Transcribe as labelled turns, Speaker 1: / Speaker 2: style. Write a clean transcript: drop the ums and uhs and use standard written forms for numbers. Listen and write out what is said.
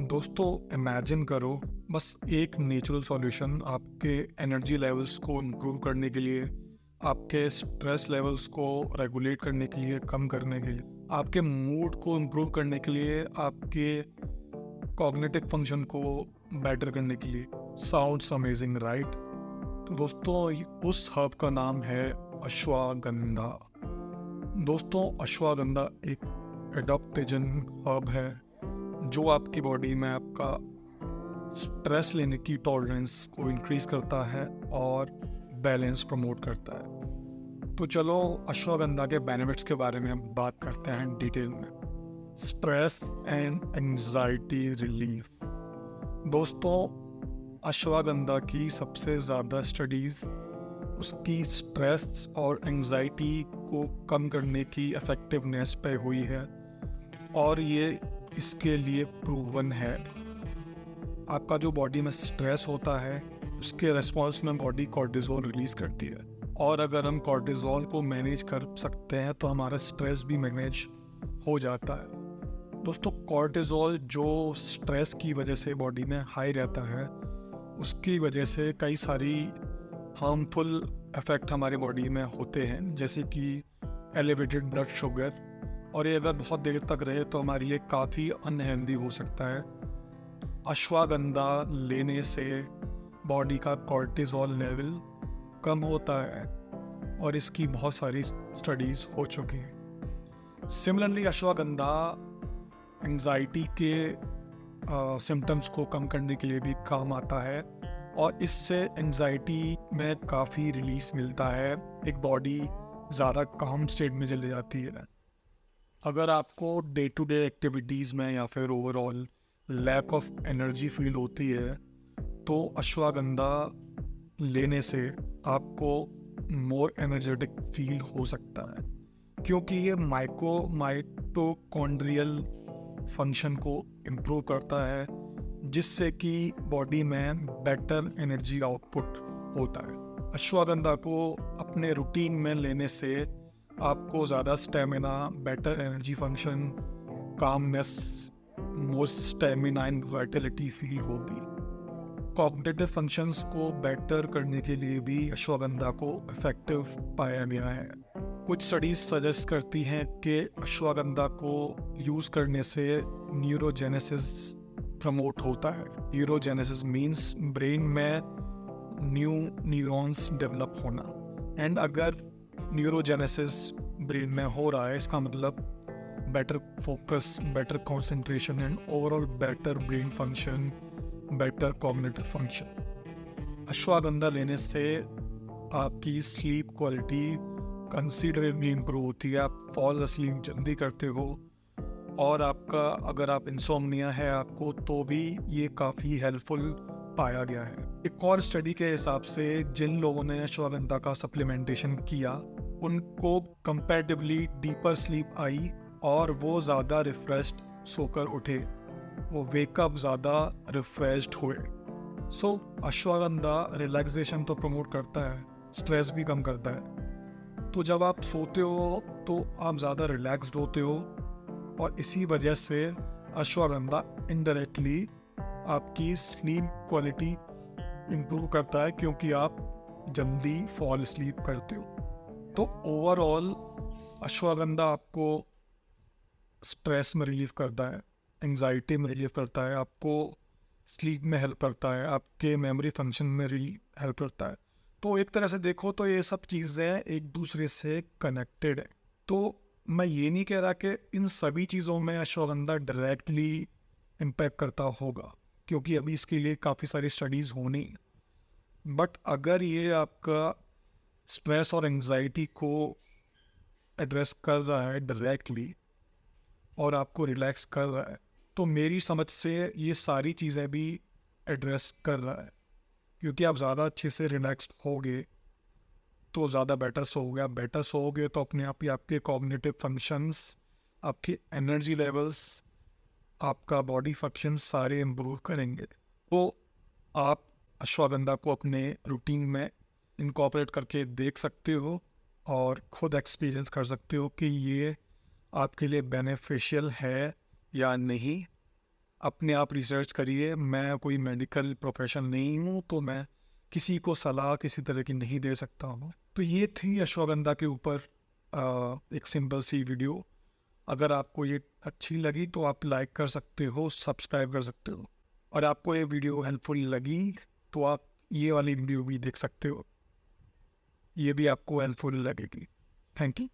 Speaker 1: दोस्तों, इमेजिन करो बस एक नेचुरल सॉल्यूशन आपके एनर्जी लेवल्स को इम्प्रूव करने के लिए, आपके स्ट्रेस लेवल्स को रेगुलेट करने के लिए, कम करने के लिए, आपके मूड को इम्प्रूव करने के लिए, आपके कॉग्निटिव फंक्शन को बेटर करने के लिए। Sounds amazing, right? तो दोस्तों, उस हर्ब का नाम है अश्वगंधा। दोस्तों, अश्वगंधा एक एडाप्टोजन हर्ब है जो आपकी बॉडी में आपका स्ट्रेस लेने की टॉलरेंस को इंक्रीज करता है और बैलेंस प्रमोट करता है। तो चलो अश्वगंधा के बेनिफिट्स के बारे में हम बात करते हैं डिटेल में। Stress and anxiety relief. दोस्तों, अश्वगंधा की सबसे ज़्यादा स्टडीज़ उसकी स्ट्रेस और एंजाइटी को कम करने की इफेक्टिवनेस पे हुई है और ये इसके लिए प्रूवन है। आपका जो बॉडी में स्ट्रेस होता है उसके रिस्पॉन्स में बॉडी कॉर्टिसोल रिलीज करती है, और अगर हम कॉर्टिसोल को मैनेज कर सकते हैं तो हमारा स्ट्रेस भी मैनेज हो जाता है। दोस्तों, कॉर्टिसोल जो स्ट्रेस की वजह से बॉडी में हाई रहता है उसकी वजह से कई सारी हार्मफुल इफेक्ट हमारे बॉडी में होते हैं, जैसे कि एलिवेटेड ब्लड शुगर, और ये अगर बहुत देर तक रहे तो हमारे लिए काफ़ी अनहेल्दी हो सकता है। अश्वगंधा लेने से बॉडी का कॉर्टिसोल लेवल कम होता है और इसकी बहुत सारी स्टडीज़ हो चुकी हैं। सिमिलरली अश्वगंधा एंजाइटी के सिम्टम्स को कम करने के लिए भी काम आता है और इससे एंजाइटी में काफ़ी रिलीफ मिलता है, एक बॉडी ज़्यादा काम स्टेट में चली जाती है। अगर आपको डे टू डे एक्टिविटीज़ में या फिर overall lack of energy feel होती है तो अश्वगंधा लेने से आपको मोर एनर्जेटिक फील हो सकता है, क्योंकि ये माइटोकॉन्ड्रियल फंक्शन को इम्प्रूव करता है, जिससे कि बॉडी में बेटर एनर्जी आउटपुट होता है। अश्वगंधा को अपने रूटीन में लेने से आपको ज़्यादा stamina, better energy function, calmness, more stamina and Vitality feel होगी। कॉग्निटिव फंक्शंस को बेटर करने के लिए भी अश्वगंधा को इफेक्टिव पाया गया है। कुछ स्टडीज सजेस्ट करती हैं कि अश्वगंधा को यूज़ करने से न्यूरोजेनेसिस प्रमोट होता है। न्यूरोजेनेसिस मीन्स ब्रेन में न्यू न्यूरॉन्स डेवलप होना, एंड अगर न्यूरोजेनेसिस ब्रेन में हो रहा है इसका मतलब better focus, better concentration and overall better brain function, better cognitive function. Ashwagandha लेने से आपकी स्लीप क्वालिटी कंसीडरेबली इम्प्रूव होती है, आप फॉल अस्लीप जल्दी करते हो, और आपका अगर आप इंसोम्निया है आपको तो भी ये काफ़ी हेल्पफुल पाया गया है। एक और स्टडी के हिसाब से जिन लोगों ने अश्वगंधा का सप्लीमेंटेशन किया उनको कंपैरेटिवली डीपर स्लीप आई और वो ज़्यादा रिफ्रेश्ड सोकर उठे, वो वेकअप ज़्यादा रिफ्रेश्ड हुए। सो अश्वगंधा रिलैक्सेशन तो प्रमोट करता है, स्ट्रेस भी कम करता है। तो जब आप सोते हो तो आप ज़्यादा रिलैक्स्ड होते हो, और इसी वजह से अश्वगंधा इनडायरेक्टली आपकी स्लीप क्वालिटी इम्प्रूव करता है, क्योंकि आप जल्दी फॉल स्लीप करते हो। तो ओवरऑल अश्वगंधा आपको स्ट्रेस में रिलीफ करता है, एंजाइटी में रिलीफ करता है, आपको स्लीप में हेल्प करता है, आपके मेमोरी फंक्शन में हेल्प करता है। तो एक तरह से देखो तो ये सब चीज़ें एक दूसरे से कनेक्टेड है। तो मैं ये नहीं कह रहा कि इन सभी चीज़ों में अश्वगंधा डायरेक्टली इम्पैक्ट करता होगा, क्योंकि अभी इसके लिए काफ़ी सारी स्टडीज़ होनी, बट अगर ये आपका स्ट्रेस और एंजाइटी को एड्रेस कर रहा है डायरेक्टली और आपको रिलैक्स कर रहा है, तो मेरी समझ से ये सारी चीज़ें भी एड्रेस कर रहा है, क्योंकि आप ज़्यादा अच्छे से रिलैक्स्ड होगे तो ज़्यादा बेटर सोओगे। आप बेटर सोओगे तो अपने आप ही आपके कॉग्निटिव फंक्शंस, आपके एनर्जी लेवल्स, आपका बॉडी फंक्शन सारे इम्प्रूव करेंगे। तो आप अश्वगंधा को अपने रूटीन में इनकॉर्पोरेट करके देख सकते हो और खुद एक्सपीरियंस कर सकते हो कि ये आपके लिए बेनिफिशियल है या नहीं। अपने आप रिसर्च करिए। मैं कोई मेडिकल प्रोफेशन नहीं हूँ, तो मैं किसी को सलाह किसी तरह की नहीं दे सकता हूँ। तो ये थी अश्वगंधा के ऊपर एक सिंपल सी वीडियो। अगर आपको ये अच्छी लगी तो आप लाइक कर सकते हो, सब्सक्राइब कर सकते हो, और आपको ये वीडियो हेल्पफुल लगी तो आप ये वाली वीडियो भी देख सकते हो, ये भी आपको हेल्पफुल लगेगी। Thank you.